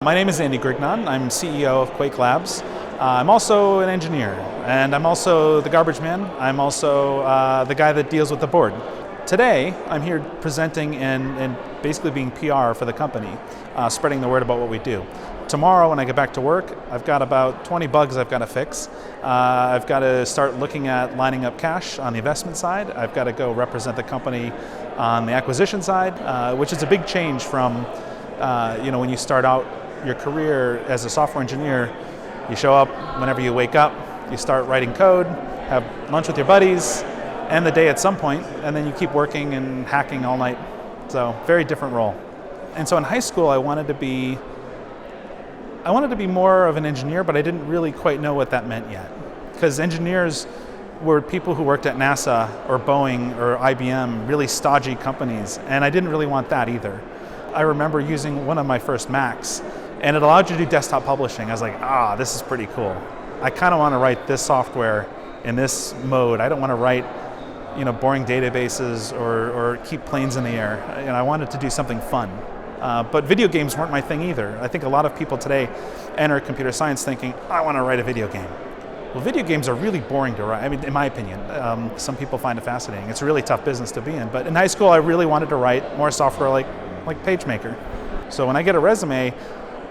My name is Andy Grignon. I'm CEO of Quake Labs. I'm also an engineer, and I'm also the garbage man. I'm also the guy that deals with the board. Today, I'm here presenting and basically being PR for the company, spreading the word about what we do. Tomorrow, when I get back to work, I've got about 20 bugs I've got to fix. I've got to start looking at lining up cash on the investment side. I've got to go represent the company on the acquisition side, which is a big change from when you start out your career as a software engineer. You show up whenever you wake up, you start writing code, have lunch with your buddies, end the day at some point, and then you keep working and hacking all night. So, very different role. And so in high school, I wanted to be more of an engineer, but I didn't really quite know what that meant yet. Because engineers were people who worked at NASA or Boeing or IBM, really stodgy companies, and I didn't really want that either. I remember using one of my first Macs, and it allowed you to do desktop publishing. I was like, this is pretty cool. I kind of want to write this software in this mode. I don't want to write boring databases or keep planes in the air. I wanted to do something fun. But video games weren't my thing either. I think a lot of people today enter computer science thinking, I want to write a video game. Well, video games are really boring to write. I mean, in my opinion, some people find it fascinating. It's a really tough business to be in. But in high school, I really wanted to write more software like PageMaker. So when I get a resume,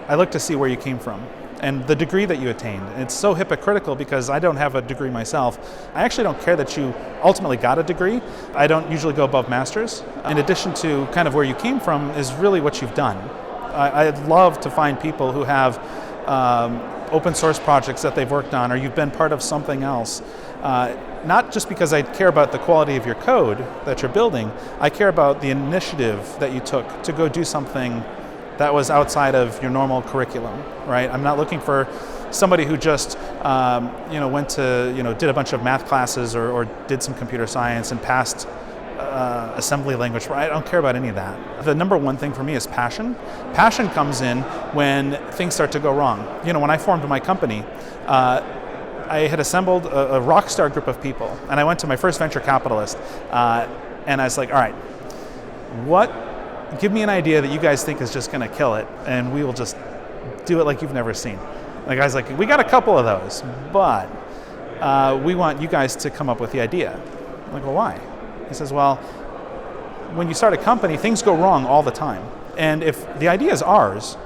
I look to see where you came from and the degree that you attained. And it's so hypocritical because I don't have a degree myself. I actually don't care that you ultimately got a degree. I don't usually go above master's. In addition to kind of where you came from is really what you've done. I'd love to find people who have open source projects that they've worked on, or you've been part of something else. Not just because I care about the quality of your code that you're building, I care about the initiative that you took to go do something that was outside of your normal curriculum, right? I'm not looking for somebody who just went to, did a bunch of math classes or did some computer science and passed assembly language. I don't care about any of that. The number one thing for me is passion. Passion comes in when things start to go wrong. When I formed my company, I had assembled a rock star group of people, and I went to my first venture capitalist, and I was like, all right, give me an idea that you guys think is just going to kill it, and we will just do it like you've never seen. The guy's like, we got a couple of those, but we want you guys to come up with the idea. I'm like, well, why? He says, well, when you start a company, things go wrong all the time. And if the idea is ours,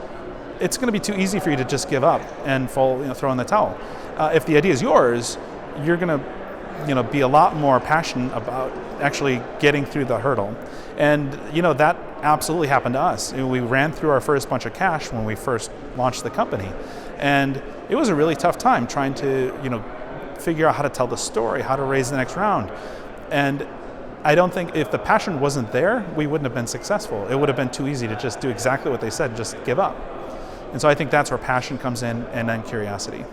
it's going to be too easy for you to just give up and throw in the towel. If the idea is yours, you're going to be a lot more passionate about actually getting through the hurdle. And that absolutely happened to us. We ran through our first bunch of cash when we first launched the company. And it was a really tough time trying to figure out how to tell the story, how to raise the next round. And I don't think if the passion wasn't there, we wouldn't have been successful. It would have been too easy to just do exactly what they said, just give up. And so I think that's where passion comes in, and then curiosity.